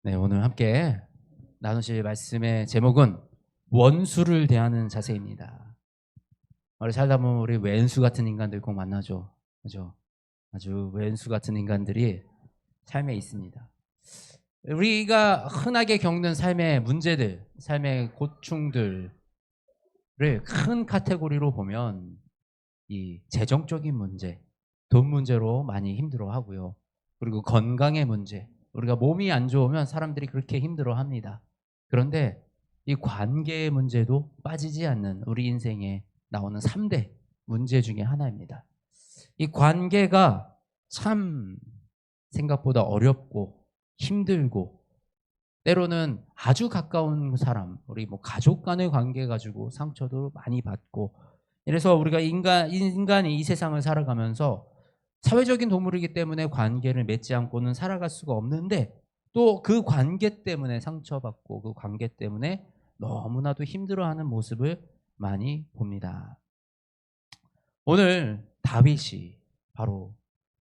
네, 오늘 함께 나누실 말씀의 제목은 원수를 대하는 자세입니다. 우리 살다 보면 우리 왼수 같은 인간들 꼭 만나죠. 그죠? 아주 왼수 같은 인간들이 삶에 있습니다. 우리가 흔하게 겪는 삶의 문제들, 삶의 고충들을 큰 카테고리로 보면 이 재정적인 문제, 돈 문제로 많이 힘들어 하고요. 그리고 건강의 문제. 우리가 몸이 안 좋으면 사람들이 그렇게 힘들어 합니다. 그런데 이 관계의 문제도 빠지지 않는 우리 인생에 나오는 3대 문제 중에 하나입니다. 이 관계가 참 생각보다 어렵고 힘들고 때로는 아주 가까운 사람, 우리 뭐 가족 간의 관계 가지고 상처도 많이 받고 이래서 우리가 인간이 이 세상을 살아가면서 사회적인 동물이기 때문에 관계를 맺지 않고는 살아갈 수가 없는데 또 그 관계 때문에 상처받고 그 관계 때문에 너무나도 힘들어하는 모습을 많이 봅니다. 오늘 다윗이 바로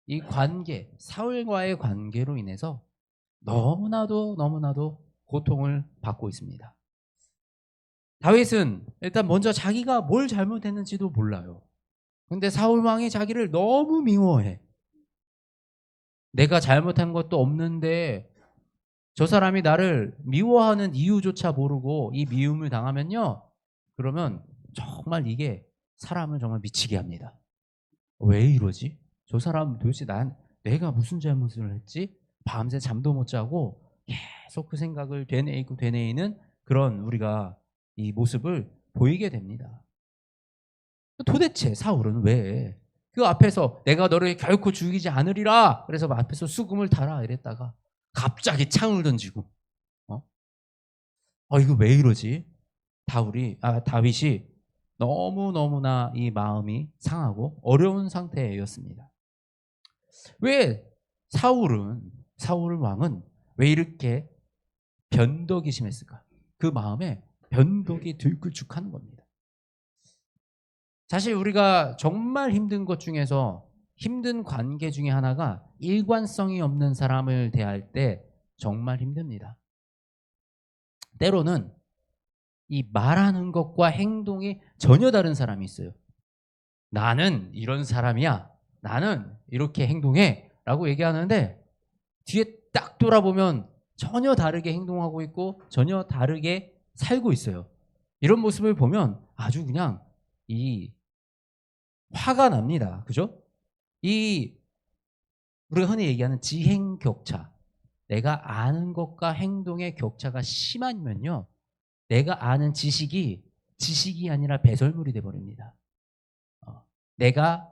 이 관계, 사울과의 관계로 인해서 너무나도 고통을 받고 있습니다. 다윗은 일단 먼저 자기가 뭘 잘못했는지도 몰라요. 근데 사울 왕이 자기를 너무 미워해. 내가 잘못한 것도 없는데 저 사람이 나를 미워하는 이유조차 모르고 이 미움을 당하면요. 그러면 정말 이게 사람을 정말 미치게 합니다. 왜 이러지? 저 사람 도대체 내가 무슨 잘못을 했지? 밤새 잠도 못 자고 계속 그 생각을 되뇌이는 그런 우리가 이 모습을 보이게 됩니다. 도대체 사울은 왜 그 앞에서 내가 너를 결코 죽이지 않으리라 그래서 앞에서 수금을 타라 이랬다가 갑자기 창을 던지고 어? 이거 왜 이러지? 다윗이 너무너무나 이 마음이 상하고 어려운 상태였습니다. 왜 사울 왕은 왜 이렇게 변덕이 심했을까? 그 마음에 변덕이 들끓죽하는 겁니다. 사실 우리가 정말 힘든 것 중에서 힘든 관계 중에 하나가 일관성이 없는 사람을 대할 때 정말 힘듭니다. 때로는 이 말하는 것과 행동이 전혀 다른 사람이 있어요. 나는 이런 사람이야. 나는 이렇게 행동해. 라고 얘기하는데 뒤에 딱 돌아보면 전혀 다르게 행동하고 있고 전혀 다르게 살고 있어요. 이런 모습을 보면 아주 그냥 이 화가 납니다. 그죠? 이 우리가 흔히 얘기하는 지행격차. 내가 아는 것과 행동의 격차가 심하면요. 내가 아는 지식이 아니라 배설물이 돼 버립니다. 내가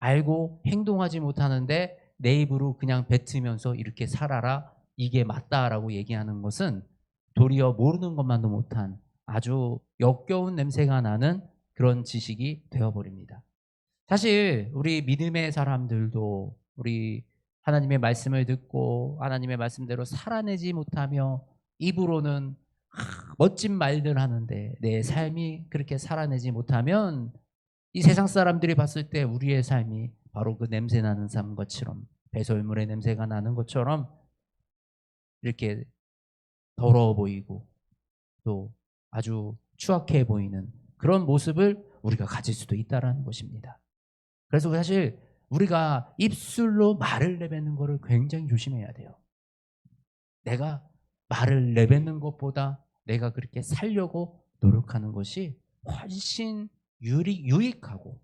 알고 행동하지 못하는데 내 입으로 그냥 뱉으면서 이렇게 살아라. 이게 맞다라고 얘기하는 것은 도리어 모르는 것만도 못한 아주 역겨운 냄새가 나는 그런 지식이 되어 버립니다. 사실 우리 믿음의 사람들도 우리 하나님의 말씀을 듣고 하나님의 말씀대로 살아내지 못하며 입으로는 멋진 말들 하는데 내 삶이 그렇게 살아내지 못하면 이 세상 사람들이 봤을 때 우리의 삶이 바로 그 냄새 나는 삶것처럼 배설물의 냄새가 나는 것처럼 이렇게 더러워 보이고 또 아주 추악해 보이는 그런 모습을 우리가 가질 수도 있다라는 것입니다. 그래서 사실 우리가 입술로 말을 내뱉는 거를 굉장히 조심해야 돼요. 내가 말을 내뱉는 것보다 내가 그렇게 살려고 노력하는 것이 훨씬 유익하고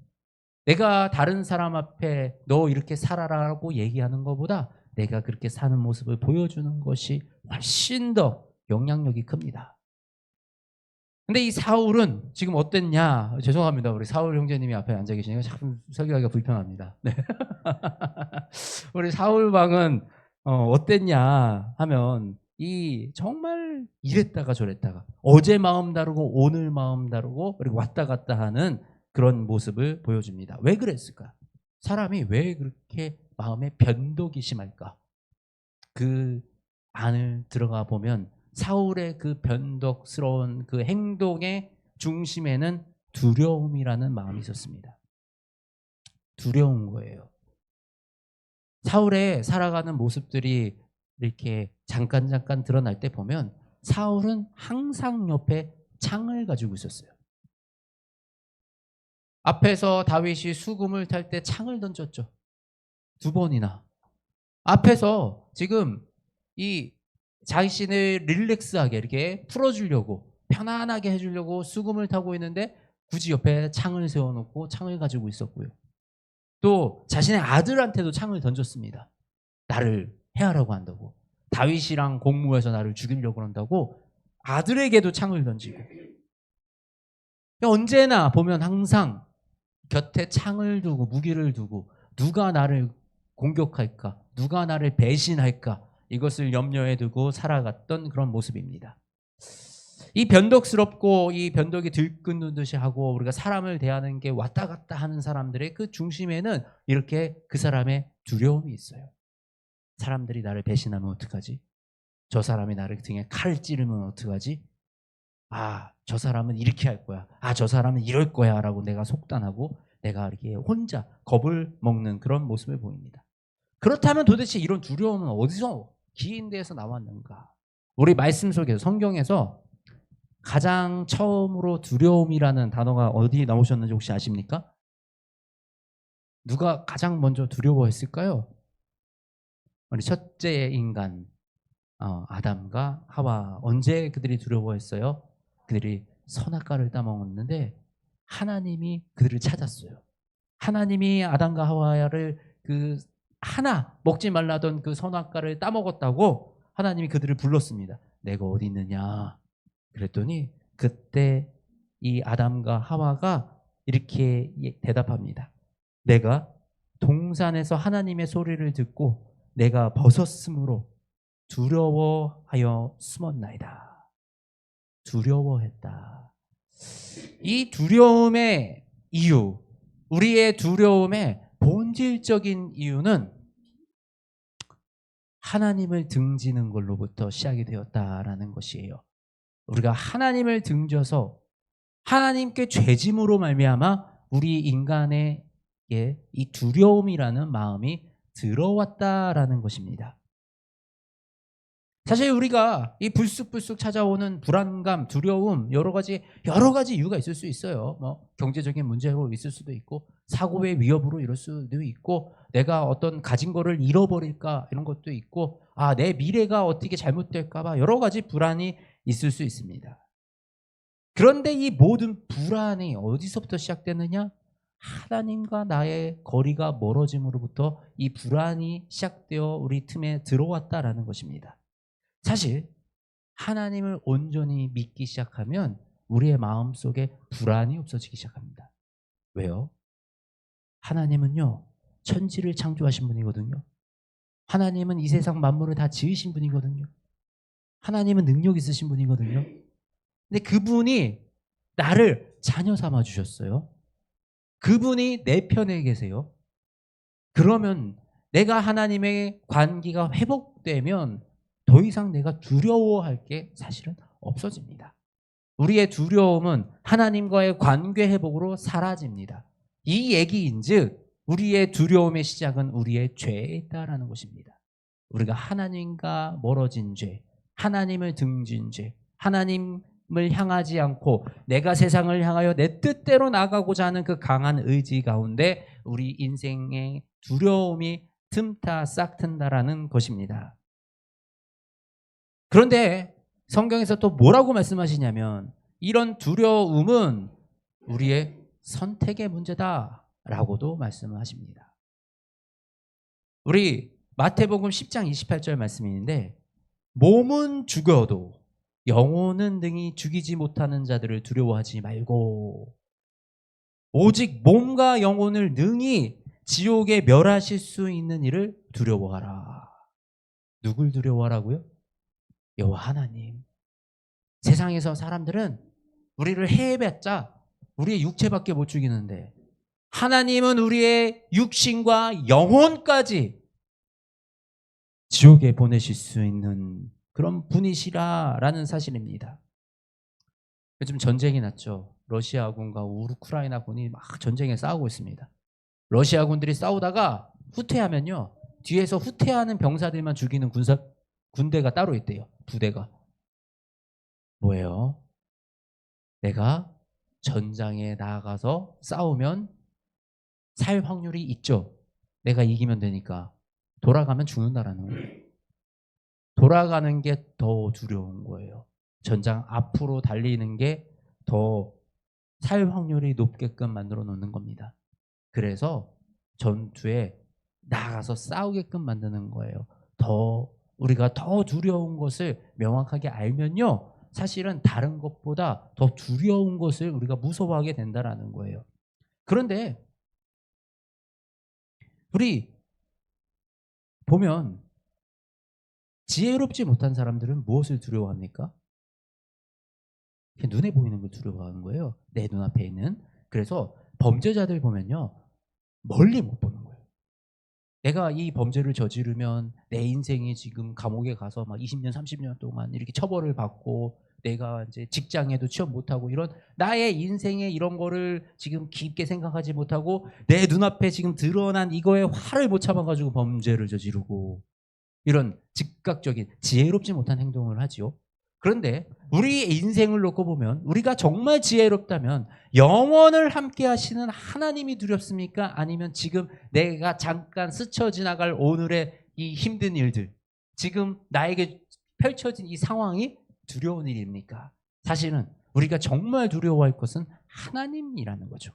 내가 다른 사람 앞에 너 이렇게 살아라고 얘기하는 것보다 내가 그렇게 사는 모습을 보여주는 것이 훨씬 더 영향력이 큽니다. 근데 이 사울은 지금 어땠냐? 죄송합니다. 우리 사울 형제님이 앞에 앉아 계시니까 참 설교하기가 불편합니다. 네. 우리 사울 왕은 어땠냐 하면 이 정말 이랬다가 저랬다가 어제 마음 다르고 오늘 마음 다르고 그리고 왔다 갔다 하는 그런 모습을 보여줍니다. 왜 그랬을까? 사람이 왜 그렇게 마음에 변덕이 심할까? 그 안을 들어가 보면 사울의 그 변덕스러운 그 행동의 중심에는 두려움이라는 마음이 있었습니다. 두려운 거예요. 사울의 살아가는 모습들이 이렇게 잠깐 드러날 때 보면 사울은 항상 옆에 창을 가지고 있었어요. 앞에서 다윗이 수금을 탈 때 창을 던졌죠. 2번이나. 앞에서 지금 이 자신을 릴렉스하게 이렇게 풀어주려고 편안하게 해주려고 수금을 타고 있는데 굳이 옆에 창을 세워놓고 창을 가지고 있었고요. 또 자신의 아들한테도 창을 던졌습니다. 나를 해하라고 한다고. 다윗이랑 공무해서 나를 죽이려고 한다고 아들에게도 창을 던지고. 언제나 보면 항상 곁에 창을 두고 무기를 두고 누가 나를 공격할까? 누가 나를 배신할까? 이것을 염려해 두고 살아갔던 그런 모습입니다. 이 변덕스럽고 이 변덕이 들끓는 듯이 하고 우리가 사람을 대하는 게 왔다 갔다 하는 사람들의 그 중심에는 이렇게 그 사람의 두려움이 있어요. 사람들이 나를 배신하면 어떡하지? 저 사람이 나를 등에 칼을 찌르면 어떡하지? 아, 저 사람은 이렇게 할 거야. 아, 저 사람은 이럴 거야 라고 내가 속단하고 내가 이렇게 혼자 겁을 먹는 그런 모습을 보입니다. 그렇다면 도대체 이런 두려움은 어디서 기인 데에서 나왔는가? 우리 말씀 속에서 성경에서 가장 처음으로 두려움이라는 단어가 어디 나오셨는지 혹시 아십니까? 누가 가장 먼저 두려워했을까요? 우리 첫째 인간 아담과 하와. 언제 그들이 두려워했어요? 그들이 선악과를 따먹었는데 하나님이 그들을 찾았어요. 하나님이 아담과 하와를 그 하나 먹지 말라던 그 선악과를 따먹었다고 하나님이 그들을 불렀습니다. 내가 어디 있느냐? 그랬더니 그때 이 아담과 하와가 이렇게 대답합니다. 내가 동산에서 하나님의 소리를 듣고 내가 벗었으므로 두려워하여 숨었나이다. 두려워했다. 이 두려움의 이유, 우리의 두려움의 본질적인 이유는 하나님을 등지는 걸로부터 시작이 되었다라는 것이에요. 우리가 하나님을 등져서 하나님께 죄짐으로 말미암아 우리 인간에게 이 두려움이라는 마음이 들어왔다라는 것입니다. 사실 우리가 이 불쑥불쑥 찾아오는 불안감, 두려움, 여러 가지 이유가 있을 수 있어요. 뭐 경제적인 문제로 있을 수도 있고, 사고의 위협으로 이럴 수도 있고, 내가 어떤 가진 거를 잃어버릴까 이런 것도 있고, 내 미래가 어떻게 잘못될까 봐 여러 가지 불안이 있을 수 있습니다. 그런데 이 모든 불안이 어디서부터 시작되느냐? 하나님과 나의 거리가 멀어짐으로부터 이 불안이 시작되어 우리 틈에 들어왔다라는 것입니다. 사실 하나님을 온전히 믿기 시작하면 우리의 마음속에 불안이 없어지기 시작합니다. 왜요? 하나님은요, 천지를 창조하신 분이거든요. 하나님은 이 세상 만물을 다 지으신 분이거든요. 하나님은 능력 있으신 분이거든요. 근데 그분이 나를 자녀 삼아 주셨어요. 그분이 내 편에 계세요. 그러면 내가 하나님의 관계가 회복되면 더 이상 내가 두려워할 게 사실은 없어집니다. 우리의 두려움은 하나님과의 관계 회복으로 사라집니다. 이 얘기인즉 우리의 두려움의 시작은 우리의 죄에 있다라는 것입니다. 우리가 하나님과 멀어진 죄, 하나님을 등진 죄, 하나님을 향하지 않고 내가 세상을 향하여 내 뜻대로 나가고자 하는 그 강한 의지 가운데 우리 인생의 두려움이 틈타 싹 튼다라는 것입니다. 그런데 성경에서 또 뭐라고 말씀하시냐면 이런 두려움은 우리의 선택의 문제다라고도 말씀을 하십니다. 우리 마태복음 10장 28절 말씀인데 몸은 죽어도 영혼은 능히 죽이지 못하는 자들을 두려워하지 말고 오직 몸과 영혼을 능히 지옥에 멸하실 수 있는 이를 두려워하라. 누굴 두려워하라고요? 여호와 하나님. 세상에서 사람들은 우리를 해봤자 우리의 육체밖에 못 죽이는데 하나님은 우리의 육신과 영혼까지 지옥에 보내실 수 있는 그런 분이시라라는 사실입니다. 요즘 전쟁이 났죠. 러시아군과 우크라이나군이 막 전쟁에 싸우고 있습니다. 러시아군들이 싸우다가 후퇴하면요, 뒤에서 후퇴하는 병사들만 죽이는 군대가 따로 있대요. 부대가. 뭐예요? 내가 전장에 나가서 싸우면 살 확률이 있죠. 내가 이기면 되니까. 돌아가면 죽는다라는 거예요. 돌아가는 게 더 두려운 거예요. 전장 앞으로 달리는 게 더 살 확률이 높게끔 만들어 놓는 겁니다. 그래서 전투에 나가서 싸우게끔 만드는 거예요. 우리가 더 두려운 것을 명확하게 알면요. 사실은 다른 것보다 더 두려운 것을 우리가 무서워하게 된다라는 거예요. 그런데 우리 보면 지혜롭지 못한 사람들은 무엇을 두려워합니까? 눈에 보이는 걸 두려워하는 거예요. 내 눈앞에 있는. 그래서 범죄자들 보면요. 멀리 못 보는 거예요. 내가 이 범죄를 저지르면 내 인생이 지금 감옥에 가서 막 20년, 30년 동안 이렇게 처벌을 받고 내가 이제 직장에도 취업 못하고 이런 나의 인생에 이런 거를 지금 깊게 생각하지 못하고 내 눈앞에 지금 드러난 이거에 화를 못 참아가지고 범죄를 저지르고 이런 즉각적인 지혜롭지 못한 행동을 하지요. 그런데 우리의 인생을 놓고 보면 우리가 정말 지혜롭다면 영원을 함께 하시는 하나님이 두렵습니까? 아니면 지금 내가 잠깐 스쳐 지나갈 오늘의 이 힘든 일들, 지금 나에게 펼쳐진 이 상황이 두려운 일입니까? 사실은 우리가 정말 두려워할 것은 하나님이라는 거죠.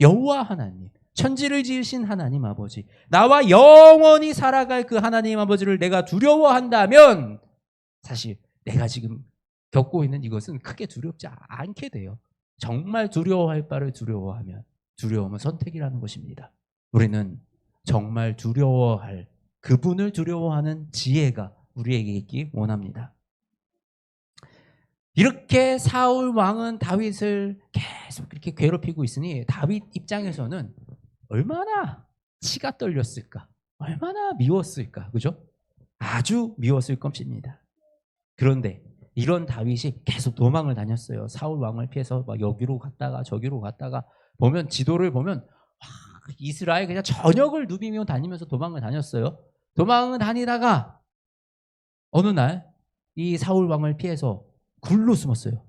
여호와 하나님, 천지를 지으신 하나님 아버지, 나와 영원히 살아갈 그 하나님 아버지를 내가 두려워한다면 사실 내가 지금 겪고 있는 이것은 크게 두렵지 않게 돼요. 정말 두려워할 바를 두려워하면 두려움은 선택이라는 것입니다. 우리는 정말 두려워할 그분을 두려워하는 지혜가 우리에게 있기 원합니다. 이렇게 사울 왕은 다윗을 계속 이렇게 괴롭히고 있으니 다윗 입장에서는 얼마나 치가 떨렸을까? 얼마나 미웠을까? 그죠? 아주 미웠을 것입니다. 그런데 이런 다윗이 계속 도망을 다녔어요. 사울 왕을 피해서 막 여기로 갔다가 저기로 갔다가 보면 지도를 보면 이스라엘 그냥 전역을 누비며 다니면서 도망을 다녔어요. 도망을 다니다가 어느 날 이 사울 왕을 피해서 굴로 숨었어요.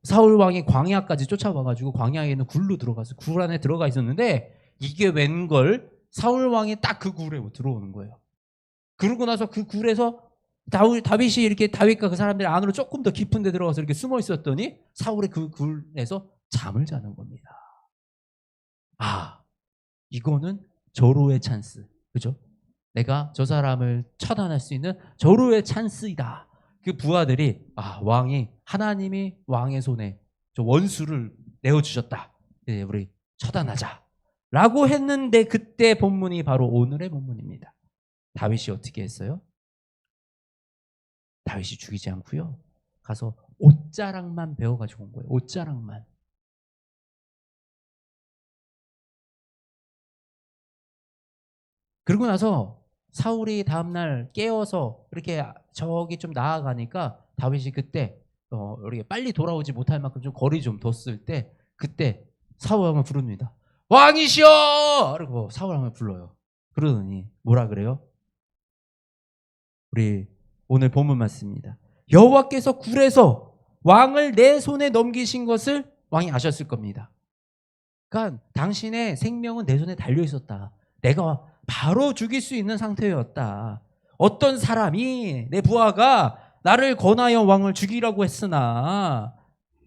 사울 왕이 광야까지 쫓아와가지고 광야에 있는 굴로 들어가서 굴 안에 들어가 있었는데 이게 웬걸 사울 왕이 딱 그 굴에 들어오는 거예요. 그러고 나서 그 굴에서 다윗이 이렇게 다윗과 그 사람들 안으로 조금 더 깊은 데 들어가서 이렇게 숨어 있었더니 사울의 그 굴에서 잠을 자는 겁니다. 아, 이거는 절호의 찬스. 그죠? 내가 저 사람을 처단할 수 있는 절호의 찬스이다. 그 부하들이 왕이 하나님이 왕의 손에 저 원수를 내어주셨다. 네, 우리 처단하자. 라고 했는데 그때 본문이 바로 오늘의 본문입니다. 다윗이 어떻게 했어요? 다윗이 죽이지 않고요. 가서 옷자락만 베어가지고 온 거예요. 옷자락만. 그러고 나서 사울이 다음날 깨어서 이렇게 저기 좀 나아가니까 다윗이 그때 이렇게 빨리 돌아오지 못할 만큼 좀 거리 좀 뒀을 때 그때 사울 왕을 부릅니다. 왕이시여! 그리고 사울 왕을 불러요. 그러더니 뭐라 그래요? 우리 오늘 본문 맞습니다. 여호와께서 굴에서 왕을 내 손에 넘기신 것을 왕이 아셨을 겁니다. 그러니까 당신의 생명은 내 손에 달려 있었다. 내가 바로 죽일 수 있는 상태였다. 어떤 사람이 내 부하가 나를 권하여 왕을 죽이라고 했으나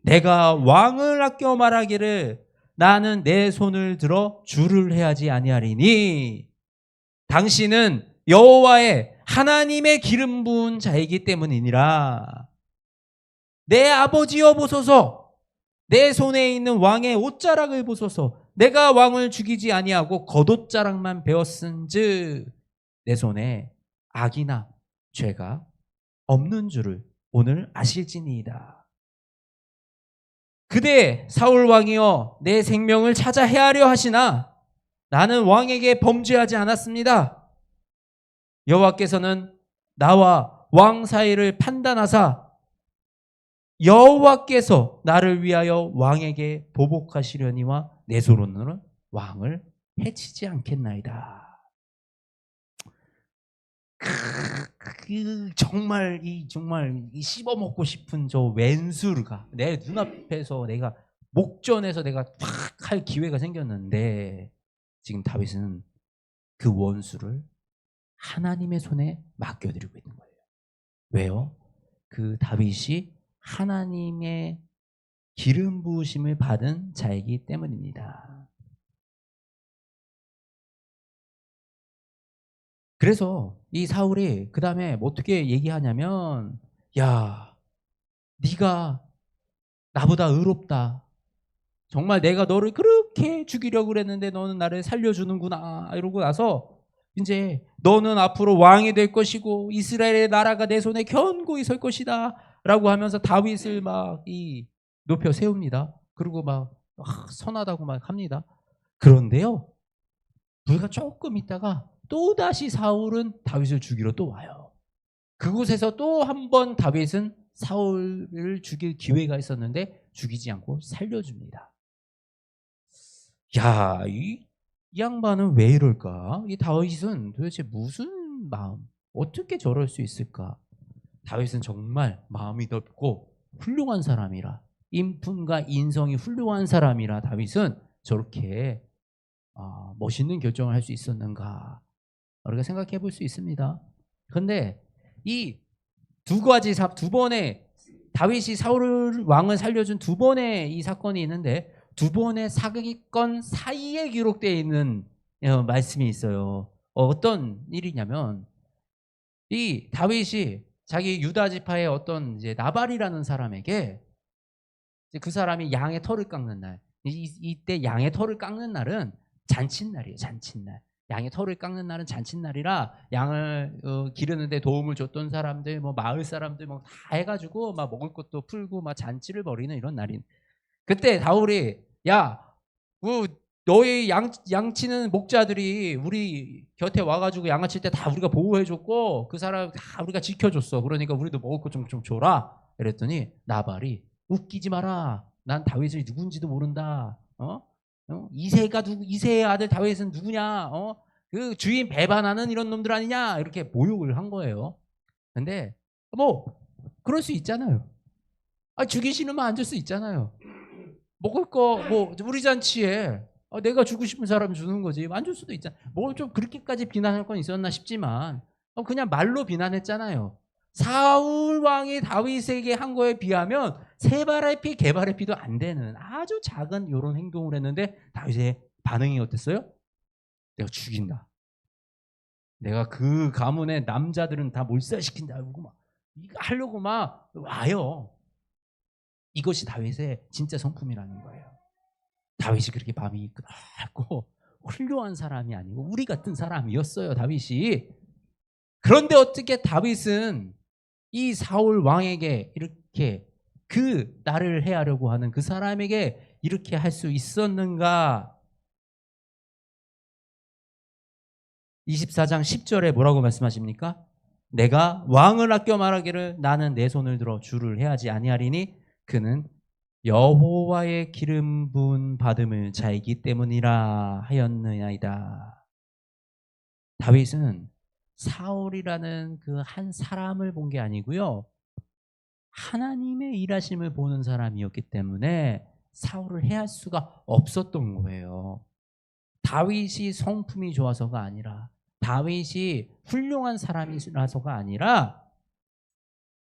내가 왕을 아껴 말하기를 나는 내 손을 들어 줄을 해야지 아니하리니 당신은 여호와의 하나님의 기름 부은 자이기 때문이니라. 내 아버지여 보소서. 내 손에 있는 왕의 옷자락을 보소서. 내가 왕을 죽이지 아니하고 겉옷자락만 베었은즉 내 손에 악이나 죄가 없는 줄을 오늘 아실지니이다. 그대 사울 왕이여 내 생명을 찾아 해하려 하시나 나는 왕에게 범죄하지 않았습니다. 여호와께서는 나와 왕 사이를 판단하사 여호와께서 나를 위하여 왕에게 보복하시려니와 내 손으로는 왕을 해치지 않겠나이다. 정말 이 씹어 먹고 싶은 저 왼수가 내 눈앞에서 내가 목전에서 내가 팍 할 기회가 생겼는데 지금 다윗은 그 원수를 하나님의 손에 맡겨드리고 있는 거예요. 왜요? 그 다윗이 하나님의 기름 부으심을 받은 자이기 때문입니다. 그래서 이 사울이 그 다음에 어떻게 얘기하냐면, 야, 네가 나보다 의롭다. 정말 내가 너를 그렇게 죽이려고 그랬는데 너는 나를 살려주는구나. 이러고 나서 이제 너는 앞으로 왕이 될 것이고 이스라엘의 나라가 내 손에 견고히 설 것이다. 라고 하면서 다윗을 막 높여 세웁니다. 그리고 막 선하다고 막 합니다. 그런데요, 불과 조금 있다가 또다시 사울은 다윗을 죽이러 또 와요. 그곳에서 또 한 번 다윗은 사울을 죽일 기회가 있었는데 죽이지 않고 살려줍니다. 야, 이 양반은 왜 이럴까? 이 다윗은 도대체 무슨 마음, 어떻게 저럴 수 있을까? 다윗은 정말 마음이 넓고 훌륭한 사람이라, 인품과 인성이 훌륭한 사람이라 다윗은 저렇게 멋있는 결정을 할 수 있었는가? 우리가 생각해 볼 수 있습니다. 그런데 이 두 번의 다윗이 사울 왕을 살려준 두 번의 이 사건이 있는데 두 번의 사기건 사이에 기록되어 있는 말씀이 있어요. 어떤 일이냐면 이 다윗이 자기 유다 지파의 어떤 이제 나발이라는 사람에게 이제 그 사람이 양의 털을 깎는 날, 이때 양의 털을 깎는 날은 잔칫날이에요. 잔칫날. 양의 털을 깎는 날은 잔칫날이라 양을 기르는데 도움을 줬던 사람들, 뭐 마을 사람들 뭐 다 해가지고 막 먹을 것도 풀고 막 잔치를 벌이는 이런 날인. 그때 다울이 야, 너희 양치는 목자들이 우리 곁에 와가지고 양아칠 때 다 우리가 보호해줬고 그 사람 다 우리가 지켜줬어. 그러니까 우리도 먹을 것 좀 줘라. 이랬더니 나발이 웃기지 마라. 난 다윗이 누군지도 모른다. 이새의 아들 다윗은 누구냐? 그 주인 배반하는 이런 놈들 아니냐? 이렇게 모욕을 한 거예요. 근데 뭐 그럴 수 있잖아요. 죽기 싫으면 안 줄 수 있잖아요. 먹을 거 뭐 우리 잔치에 내가 주고 싶은 사람 주는 거지. 안 줄 수도 있잖아. 뭘 좀 그렇게까지 비난할 건 있었나 싶지만 그냥 말로 비난했잖아요. 사울 왕이 다윗에게 한 거에 비하면 세 발의 피, 개 발의 피도 안 되는 아주 작은 이런 행동을 했는데 다윗의 반응이 어땠어요? 내가 죽인다. 내가 그 가문의 남자들은 다 몰살시킨다. 이러고 막 이거 하려고 막 와요. 이것이 다윗의 진짜 성품이라는 거예요. 다윗이 그렇게 마음이 끄덕고 훌륭한 사람이 아니고 우리 같은 사람이었어요. 다윗이. 그런데 어떻게 다윗은 이 사울 왕에게 이렇게 그 나를 해하려고 하는 그 사람에게 이렇게 할 수 있었는가? 24장 10절에 뭐라고 말씀하십니까? 내가 왕을 아껴 말하기를 나는 내 손을 들어 주를 해하지 아니하리니 그는 여호와의 기름 부은 받음을 자이기 때문이라 하였느냐이다. 다윗은 사울이라는 그 한 사람을 본 게 아니고요. 하나님의 일하심을 보는 사람이었기 때문에 사울을 해할 수가 없었던 거예요. 다윗이 성품이 좋아서가 아니라 다윗이 훌륭한 사람이라서가 아니라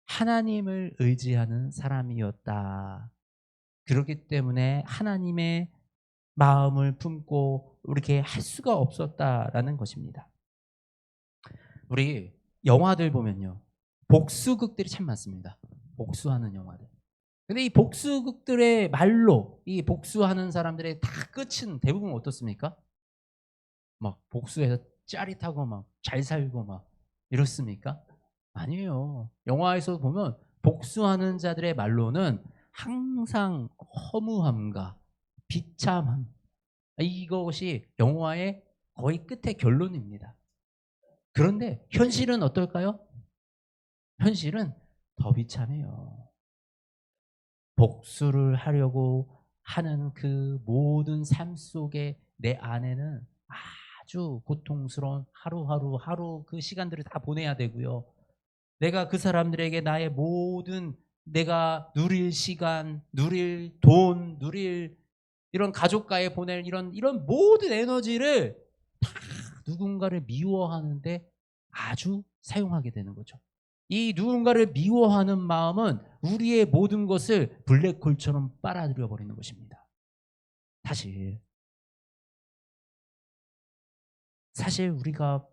하나님을 의지하는 사람이었다. 그렇기 때문에 하나님의 마음을 품고 이렇게 할 수가 없었다라는 것입니다. 우리 영화들 보면요. 복수극들이 참 많습니다. 복수하는 영화들. 근데 이 복수극들의 말로 이 복수하는 사람들의 다 끝은 대부분 어떻습니까? 막 복수해서 짜릿하고 막 잘 살고 막 이렇습니까? 아니에요. 영화에서 보면 복수하는 자들의 말로는 항상 허무함과 비참함, 이것이 영화의 거의 끝의 결론입니다. 그런데 현실은 어떨까요? 현실은 더 비참해요. 복수를 하려고 하는 그 모든 삶 속에 내 안에는 아주 고통스러운 하루 그 시간들을 다 보내야 되고요. 내가 그 사람들에게 나의 모든 내가 누릴 시간, 누릴 돈, 누릴 이런 가족과의 보낼 이런 모든 에너지를 다 누군가를 미워하는데 아주 사용하게 되는 거죠. 이 누군가를 미워하는 마음은 우리의 모든 것을 블랙홀처럼 빨아들여 버리는 것입니다. 사실 우리가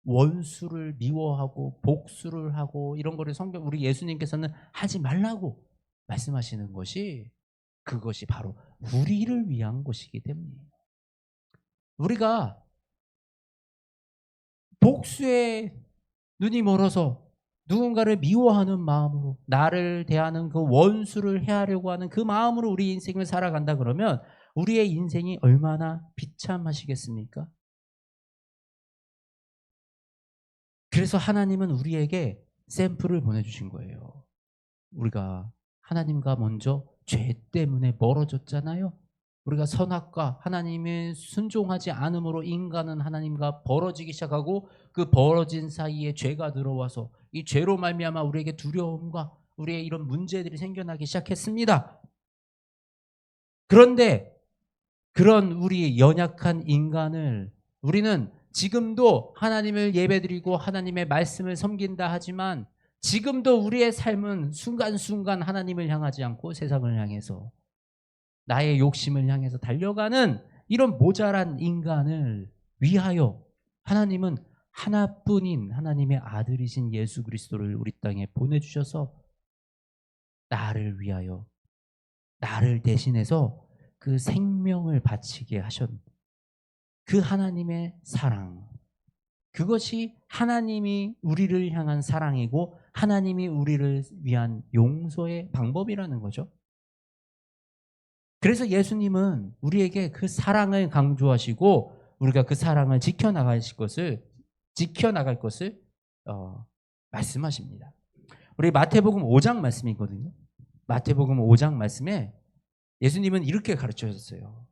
원수를 미워하고 복수를 하고 이런 거를 성경 우리 예수님께서는 하지 말라고 말씀하시는 것이 그것이 바로 우리를 위한 것이기 때문이에요. 우리가 복수에 눈이 멀어서 누군가를 미워하는 마음으로 나를 대하는 그 원수를 해하려고 하는 그 마음으로 우리 인생을 살아간다 그러면 우리의 인생이 얼마나 비참하시겠습니까? 그래서 하나님은 우리에게 샘플을 보내주신 거예요. 우리가 하나님과 먼저 죄 때문에 멀어졌잖아요. 우리가 선악과 하나님의 순종하지 않음으로 인간은 하나님과 벌어지기 시작하고 그 벌어진 사이에 죄가 들어와서 이 죄로 말미암아 우리에게 두려움과 우리의 이런 문제들이 생겨나기 시작했습니다. 그런데 그런 우리 연약한 인간을 우리는 지금도 하나님을 예배드리고 하나님의 말씀을 섬긴다 하지만 지금도 우리의 삶은 순간순간 하나님을 향하지 않고 세상을 향해서 나의 욕심을 향해서 달려가는 이런 모자란 인간을 위하여 하나님은 하나뿐인 하나님의 아들이신 예수 그리스도를 우리 땅에 보내주셔서 나를 위하여 나를 대신해서 그 생명을 바치게 하셨 그 하나님의 사랑 그것이 하나님이 우리를 향한 사랑이고 하나님이 우리를 위한 용서의 방법이라는 거죠. 그래서 예수님은 우리에게 그 사랑을 강조하시고 우리가 그 사랑을 지켜나갈 것을 말씀하십니다. 우리 마태복음 5장 말씀이거든요. 마태복음 5장 말씀에 예수님은 이렇게 가르쳐주셨어요.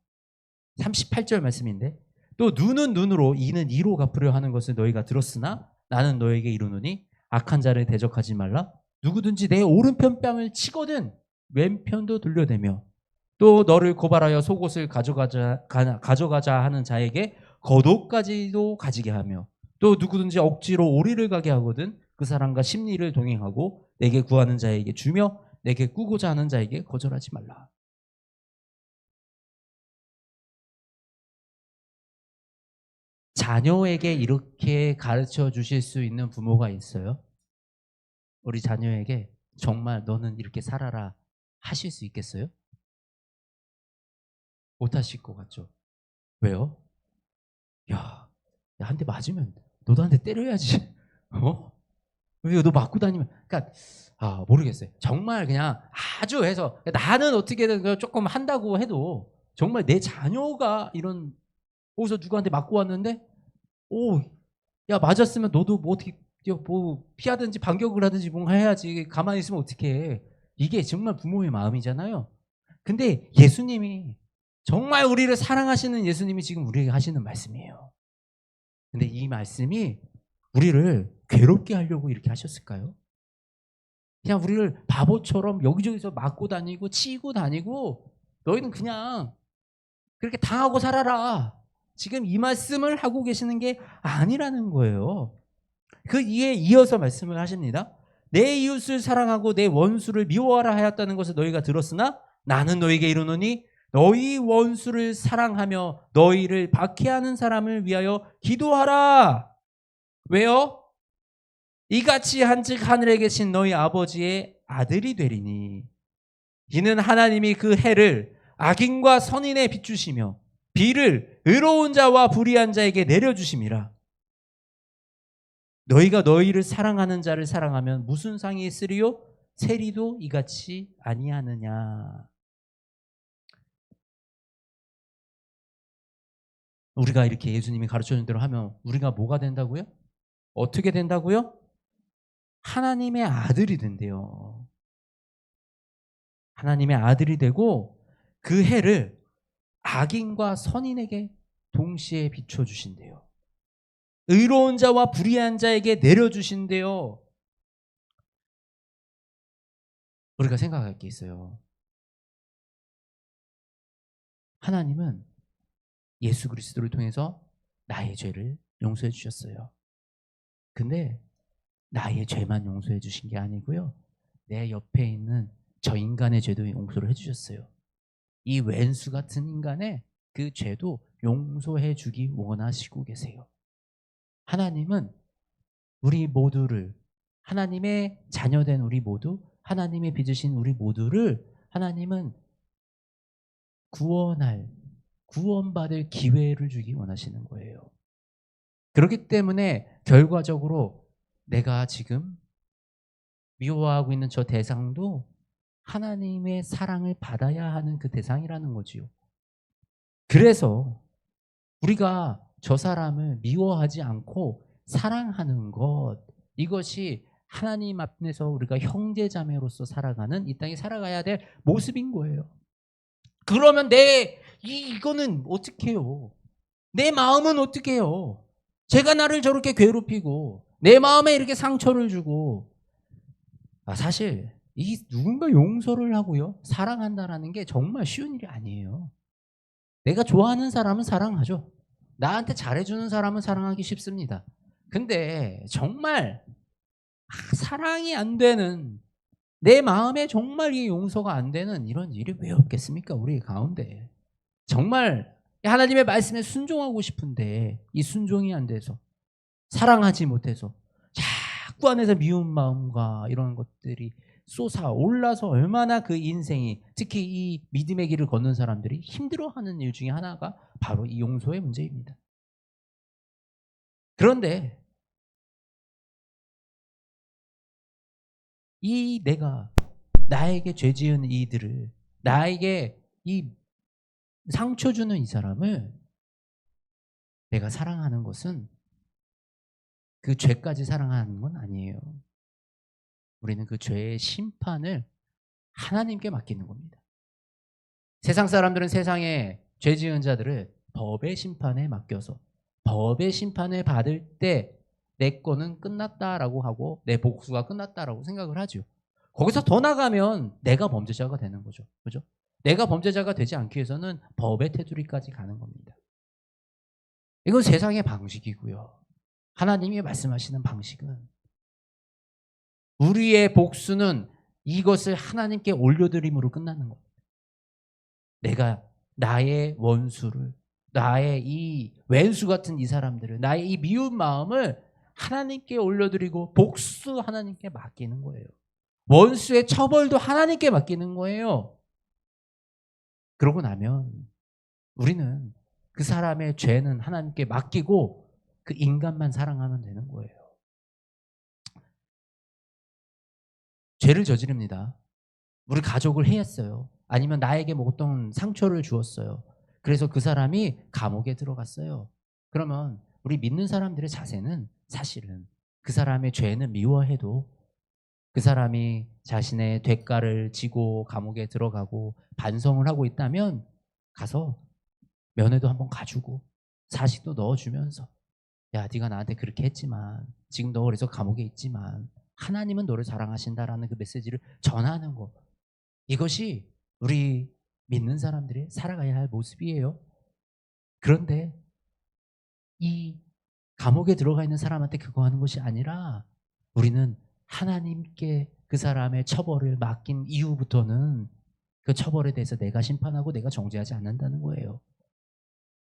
38절 말씀인데 또 눈은 눈으로 이는 이로 갚으려 하는 것을 너희가 들었으나 나는 너에게 이르노니 악한 자를 대적하지 말라. 누구든지 내 오른편 뺨을 치거든 왼편도 돌려대며 또 너를 고발하여 속옷을 가져가자 하는 자에게 겉옷까지도 가지게 하며 또 누구든지 억지로 오리를 가게 하거든 그 사람과 심리를 동행하고 내게 구하는 자에게 주며 내게 꾸고자 하는 자에게 거절하지 말라. 자녀에게 이렇게 가르쳐 주실 수 있는 부모가 있어요? 우리 자녀에게 정말 너는 이렇게 살아라 하실 수 있겠어요? 못 하실 것 같죠? 왜요? 야, 한 대 맞으면 너도 한 대 때려야지. 어? 왜 너 맞고 다니면 그러니까 모르겠어요. 정말 그냥 아주 해서 나는 어떻게든 조금 한다고 해도 정말 내 자녀가 이런 거기서 누구한테 맞고 왔는데 오, 야 맞았으면 너도 뭐 어떻게 뭐 피하든지 반격을 하든지 뭔가 해야지. 가만히 있으면 어떡해. 이게 정말 부모의 마음이잖아요. 근데 예수님이 정말 우리를 사랑하시는 예수님이 지금 우리에게 하시는 말씀이에요. 근데 이 말씀이 우리를 괴롭게 하려고 이렇게 하셨을까요? 그냥 우리를 바보처럼 여기저기서 맞고 다니고 치고 다니고 너희는 그냥 그렇게 당하고 살아라. 지금 이 말씀을 하고 계시는 게 아니라는 거예요. 그 이에 이어서 말씀을 하십니다. 내 이웃을 사랑하고 내 원수를 미워하라 하였다는 것을 너희가 들었으나 나는 너희에게 이르노니 너희 원수를 사랑하며 너희를 박해하는 사람을 위하여 기도하라. 왜요? 이같이 한즉 하늘에 계신 너희 아버지의 아들이 되리니 이는 하나님이 그 해를 악인과 선인에 비추시며 비를 의로운 자와 불의한 자에게 내려주심이라. 너희가 너희를 사랑하는 자를 사랑하면 무슨 상이 있으리요? 세리도 이같이 아니하느냐. 우리가 이렇게 예수님이 가르쳐준 대로 하면 우리가 뭐가 된다고요? 어떻게 된다고요? 하나님의 아들이 된대요. 하나님의 아들이 되고 그 해를 악인과 선인에게 동시에 비춰주신대요. 의로운 자와 불의한 자에게 내려주신대요. 우리가 생각할 게 있어요. 하나님은 예수 그리스도를 통해서 나의 죄를 용서해 주셨어요. 근데 나의 죄만 용서해 주신 게 아니고요. 내 옆에 있는 저 인간의 죄도 용서를 해 주셨어요. 이 왼수 같은 인간의 그 죄도 용서해 주기 원하시고 계세요. 하나님은 우리 모두를, 하나님의 자녀된 우리 모두, 하나님의 빚으신 우리 모두를 하나님은 구원할, 구원받을 기회를 주기 원하시는 거예요. 그렇기 때문에 결과적으로 내가 지금 미워하고 있는 저 대상도 하나님의 사랑을 받아야 하는 그 대상이라는 거지요. 그래서 우리가 저 사람을 미워하지 않고 사랑하는 것, 이것이 하나님 앞에서 우리가 형제자매로서 살아가는, 이 땅에 살아가야 될 모습인 거예요. 그러면 이거는 어떻게 해요? 내 마음은 어떻게 해요? 제가 나를 저렇게 괴롭히고 내 마음에 이렇게 상처를 주고, 사실 이 누군가 용서를 하고요, 사랑한다라는 게 정말 쉬운 일이 아니에요. 내가 좋아하는 사람은 사랑하죠. 나한테 잘해주는 사람은 사랑하기 쉽습니다. 근데 정말 사랑이 안 되는, 내 마음에 정말 이 용서가 안 되는 이런 일이 왜 없겠습니까? 우리 가운데. 정말 하나님의 말씀에 순종하고 싶은데 이 순종이 안 돼서, 사랑하지 못해서 자꾸 안에서 미운 마음과 이런 것들이 솟아올라서 얼마나 그 인생이, 특히 이 믿음의 길을 걷는 사람들이 힘들어하는 일 중에 하나가 바로 이 용서의 문제입니다. 그런데 이 내가 나에게 죄 지은 이들을, 나에게 이 상처 주는 이 사람을 내가 사랑하는 것은 그 죄까지 사랑하는 건 아니에요. 우리는 그 죄의 심판을 하나님께 맡기는 겁니다. 세상 사람들은 세상에 죄 지은 자들을 법의 심판에 맡겨서 법의 심판을 받을 때 내 거는 끝났다라고 하고 내 복수가 끝났다라고 생각을 하죠. 거기서 더 나가면 내가 범죄자가 되는 거죠. 그죠? 내가 범죄자가 되지 않기 위해서는 법의 테두리까지 가는 겁니다. 이건 세상의 방식이고요. 하나님이 말씀하시는 방식은, 우리의 복수는 이것을 하나님께 올려드림으로 끝나는 겁니다. 내가 나의 원수를, 나의 이 왼수 같은 이 사람들을, 나의 이 미운 마음을 하나님께 올려드리고 복수 하나님께 맡기는 거예요. 원수의 처벌도 하나님께 맡기는 거예요. 그러고 나면 우리는 그 사람의 죄는 하나님께 맡기고 그 인간만 사랑하면 되는 거예요. 죄를 저지릅니다. 우리 가족을 해했어요. 아니면 나에게 뭐 어떤 상처를 주었어요. 그래서 그 사람이 감옥에 들어갔어요. 그러면 우리 믿는 사람들의 자세는 사실은 그 사람의 죄는 미워해도 그 사람이 자신의 대가를 지고 감옥에 들어가고 반성을 하고 있다면 가서 면회도 한번 가주고 사식도 넣어주면서, 야, 네가 나한테 그렇게 했지만 지금 너 그래서 감옥에 있지만 하나님은 너를 사랑하신다라는 그 메시지를 전하는 거, 이것이 우리 믿는 사람들이 살아가야 할 모습이에요. 그런데 이 감옥에 들어가 있는 사람한테 그거 하는 것이 아니라 우리는 하나님께 그 사람의 처벌을 맡긴 이후부터는 그 처벌에 대해서 내가 심판하고 내가 정죄하지 않는다는 거예요.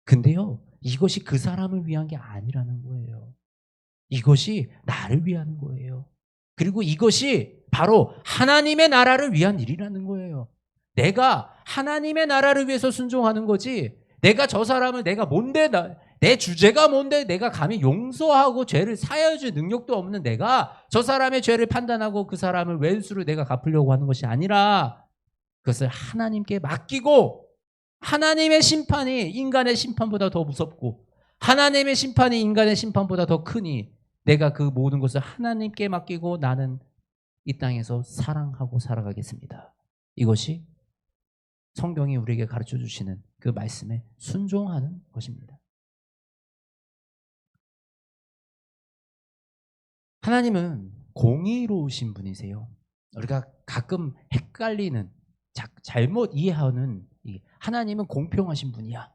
근데요, 이것이 그 사람을 위한 게 아니라는 거예요. 이것이 나를 위한 거예요. 그리고 이것이 바로 하나님의 나라를 위한 일이라는 거예요. 내가 하나님의 나라를 위해서 순종하는 거지, 내가 저 사람을, 내가 뭔데, 내 주제가 뭔데 내가 감히 용서하고 죄를 사여줄 능력도 없는 내가 저 사람의 죄를 판단하고 그 사람을 왼수를 내가 갚으려고 하는 것이 아니라 그것을 하나님께 맡기고, 하나님의 심판이 인간의 심판보다 더 무섭고 하나님의 심판이 인간의 심판보다 더 크니 내가 그 모든 것을 하나님께 맡기고 나는 이 땅에서 사랑하고 살아가겠습니다. 이것이 성경이 우리에게 가르쳐 주시는 그 말씀에 순종하는 것입니다. 하나님은 공의로우신 분이세요. 우리가 가끔 헷갈리는, 잘못 이해하는, 하나님은 공평하신 분이야.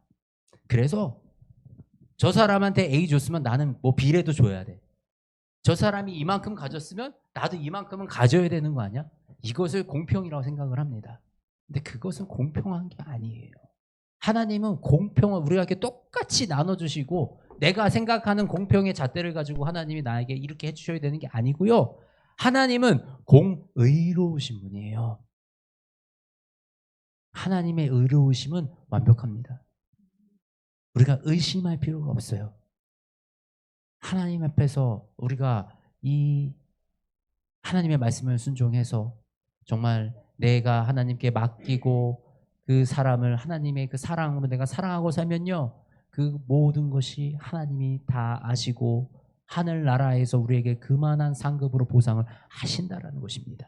그래서 저 사람한테 A 줬으면 나는 뭐 B라도 줘야 돼. 저 사람이 이만큼 가졌으면 나도 이만큼은 가져야 되는 거 아니야? 이것을 공평이라고 생각을 합니다. 근데 그것은 공평한 게 아니에요. 하나님은 공평을 우리에게 똑같이 나눠주시고, 내가 생각하는 공평의 잣대를 가지고 하나님이 나에게 이렇게 해주셔야 되는 게 아니고요. 하나님은 공의로우신 분이에요. 하나님의 의로우심은 완벽합니다. 우리가 의심할 필요가 없어요. 하나님 앞에서 우리가 이 하나님의 말씀을 순종해서 정말 내가 하나님께 맡기고 그 사람을 하나님의 그 사랑으로 내가 사랑하고 살면요, 그 모든 것이 하나님이 다 아시고 하늘나라에서 우리에게 그만한 상급으로 보상을 하신다라는 것입니다.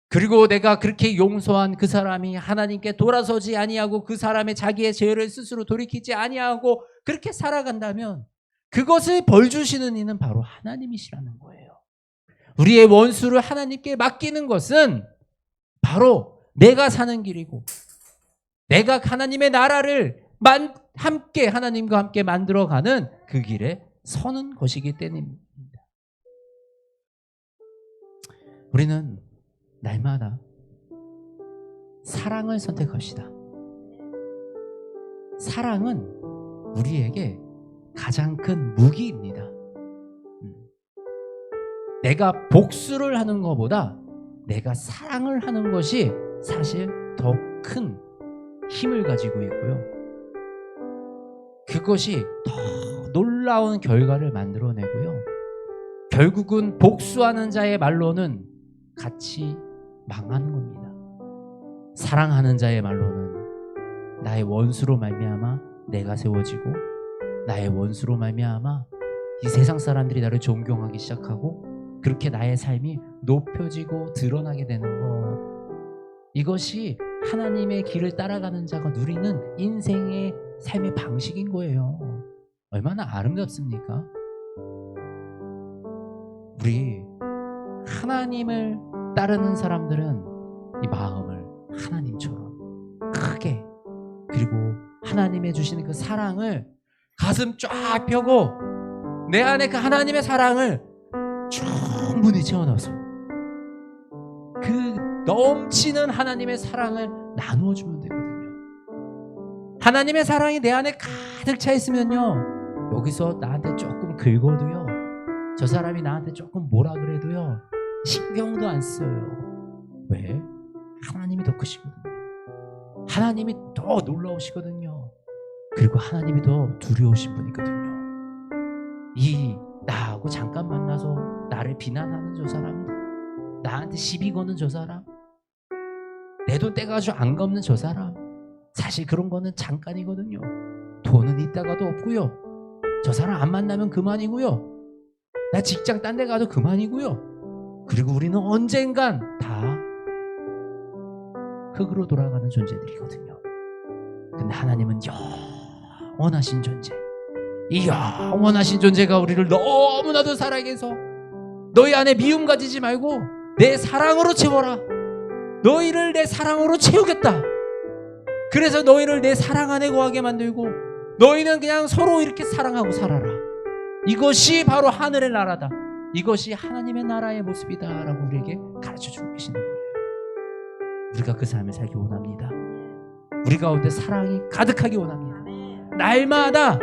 그리고 내가 그렇게 용서한 그 사람이 하나님께 돌아서지 아니하고 그 사람의 자기의 죄를 스스로 돌이키지 아니하고 그렇게 살아간다면 그것을 벌 주시는 이는 바로 하나님이시라는 거예요. 우리의 원수를 하나님께 맡기는 것은 바로 내가 사는 길이고, 내가 하나님의 나라를 함께 하나님과 함께 만들어가는 그 길에 서는 것이기 때문입니다. 우리는 날마다 사랑을 선택합시다. 사랑은 우리에게 가장 큰 무기입니다. 내가 복수를 하는 것보다 내가 사랑을 하는 것이 사실 더 큰 힘을 가지고 있고요. 그것이 더 놀라운 결과를 만들어내고요. 결국은 복수하는 자의 말로는 같이 망하는 겁니다. 사랑하는 자의 말로는 나의 원수로 말미암아 내가 세워지고, 나의 원수로 말미암아 이 세상 사람들이 나를 존경하기 시작하고, 그렇게 나의 삶이 높여지고 드러나게 되는 것, 이것이 하나님의 길을 따라가는 자가 누리는 인생의 삶의 방식인 거예요. 얼마나 아름답습니까? 우리 하나님을 따르는 사람들은 이 마음을 하나님처럼 크게, 그리고 하나님의 주시는 그 사랑을 가슴 쫙 펴고 내 안에 그 하나님의 사랑을 충분히 채워넣어서 그 넘치는 하나님의 사랑을 나누어 주면 되거든요. 하나님의 사랑이 내 안에 가득 차 있으면요, 여기서 나한테 조금 긁어도요, 저 사람이 나한테 조금 뭐라 그래도요 신경도 안 써요. 왜? 하나님이 더 크시거든요. 하나님이 더 놀라우시거든요. 그리고 하나님이 더 두려우신 분이거든요. 이 나하고 잠깐 만나서 나를 비난하는 저 사람, 나한테 시비 거는 저 사람, 내 돈 떼가지고 안 갚는 저 사람, 사실 그런 거는 잠깐이거든요. 돈은 있다가도 없고요. 저 사람 안 만나면 그만이고요. 나 직장 딴 데 가도 그만이고요. 그리고 우리는 언젠간 다 흙으로 돌아가는 존재들이거든요. 근데 하나님은 영원하신 존재, 이 영원하신 존재가 우리를 너무나도 사랑해 서 너희 안에 미움 가지지 말고 내 사랑으로 채워라. 너희를 내 사랑으로 채우겠다. 그래서 너희를 내 사랑 안에 거하게 만들고 너희는 그냥 서로 이렇게 사랑하고 살아라. 이것이 바로 하늘의 나라다. 이것이 하나님의 나라의 모습이다 라고 우리에게 가르쳐주고 계시는 거예요. 우리가 그 삶을 살기 원합니다. 우리 가운데 사랑이 가득하기 원합니다. 날마다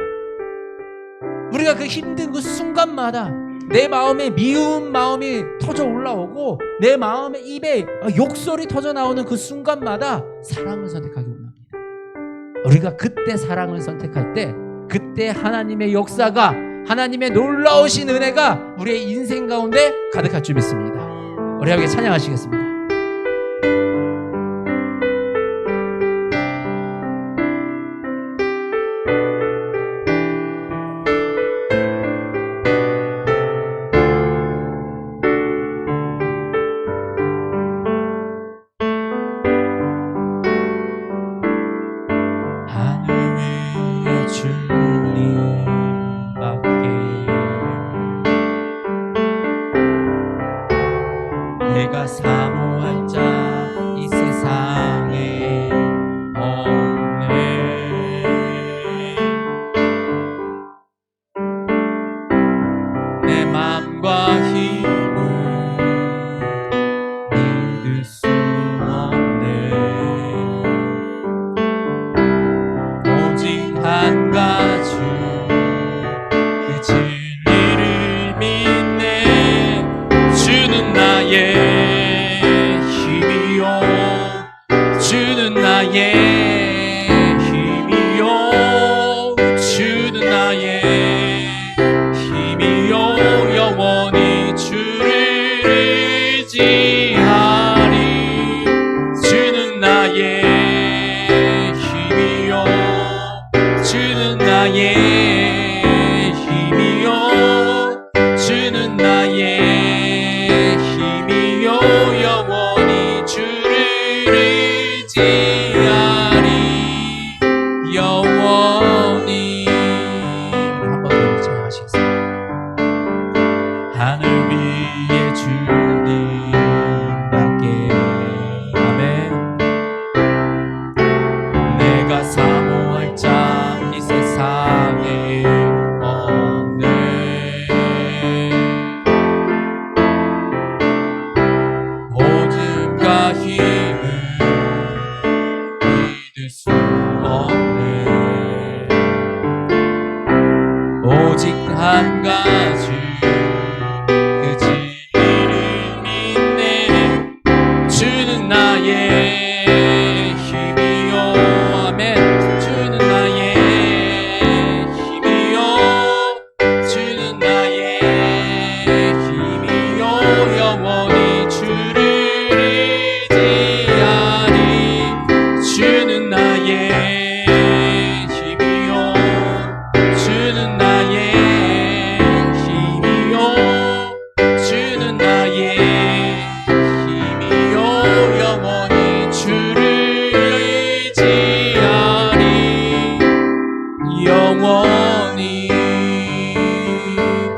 우리가 그 힘든 그 순간마다 내 마음에 미운 마음이 터져 올라오고 내 마음의 입에 욕설이 터져 나오는 그 순간마다 사랑을 선택하기 원합니다. 우리가 그때 사랑을 선택할 때, 그때 하나님의 역사가, 하나님의 놀라우신 은혜가 우리의 인생 가운데 가득할 줄 믿습니다. 우리 함께 찬양하시겠습니다. 힘을 믿을 수 없네. 오직 한 가지 그 진리를 믿네. 주는 나의 힘이요. 아멘. 주는 나의 힘이요. 주는 나의 힘이요. 영원히 주를 의지하리. 주는 나의 힘이요. 주는 나의 힘이요. 주는 나의 힘이요. 영원히 주를 의지하리. 영원히.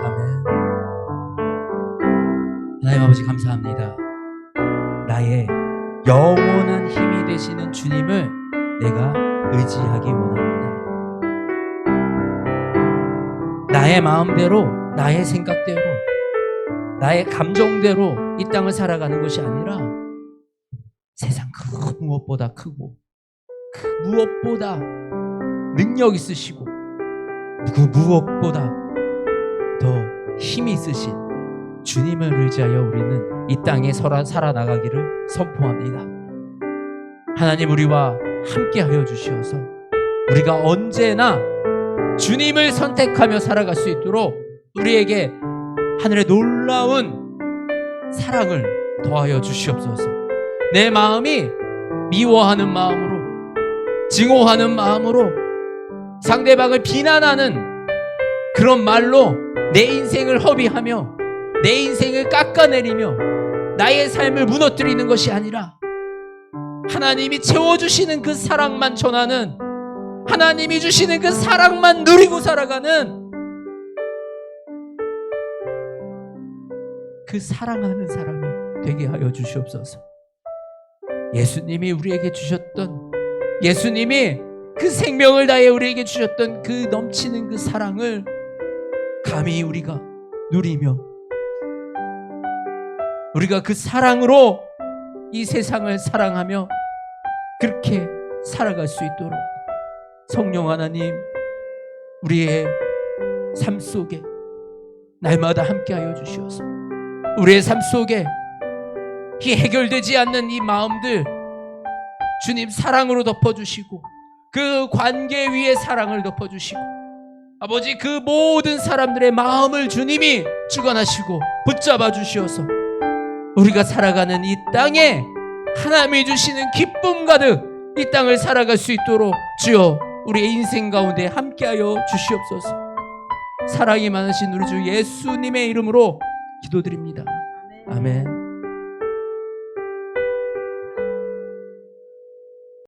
아멘. 하나님 아버지 감사합니다. 나의 영원한 힘이 되시는 주님을 내가 의지하기 원합니다. 나의 마음대로, 나의 생각대로, 나의 감정대로 이 땅을 살아가는 것이 아니라 세상 그 무엇보다 크고 그 무엇보다 능력 있으시고 그 무엇보다 더 힘이 있으신 주님을 의지하여 우리는 이 땅에 살아나가기를 선포합니다. 하나님, 우리와 함께하여 주시어서 우리가 언제나 주님을 선택하며 살아갈 수 있도록 우리에게 하늘의 놀라운 사랑을 더하여 주시옵소서. 내 마음이 미워하는 마음으로, 증오하는 마음으로, 상대방을 비난하는 그런 말로 내 인생을 허비하며 내 인생을 깎아내리며 나의 삶을 무너뜨리는 것이 아니라 하나님이 채워주시는 그 사랑만 전하는, 하나님이 주시는 그 사랑만 누리고 살아가는 그 사랑하는 사람이 되게 하여 주시옵소서. 예수님이 우리에게 주셨던, 예수님이 그 생명을 다해 우리에게 주셨던 그 넘치는 그 사랑을 감히 우리가 누리며 우리가 그 사랑으로 이 세상을 사랑하며 그렇게 살아갈 수 있도록 성령 하나님, 우리의 삶 속에 날마다 함께하여 주시옵소서. 우리의 삶 속에 이 해결되지 않는 이 마음들 주님 사랑으로 덮어주시고 그 관계 위에 사랑을 덮어주시고 아버지 그 모든 사람들의 마음을 주님이 주관하시고 붙잡아 주시어서 우리가 살아가는 이 땅에 하나님이 주시는 기쁨 가득 이 땅을 살아갈 수 있도록 주여 우리의 인생 가운데 함께하여 주시옵소서. 사랑이 많으신 우리 주 예수님의 이름으로 기도드립니다. 아멘.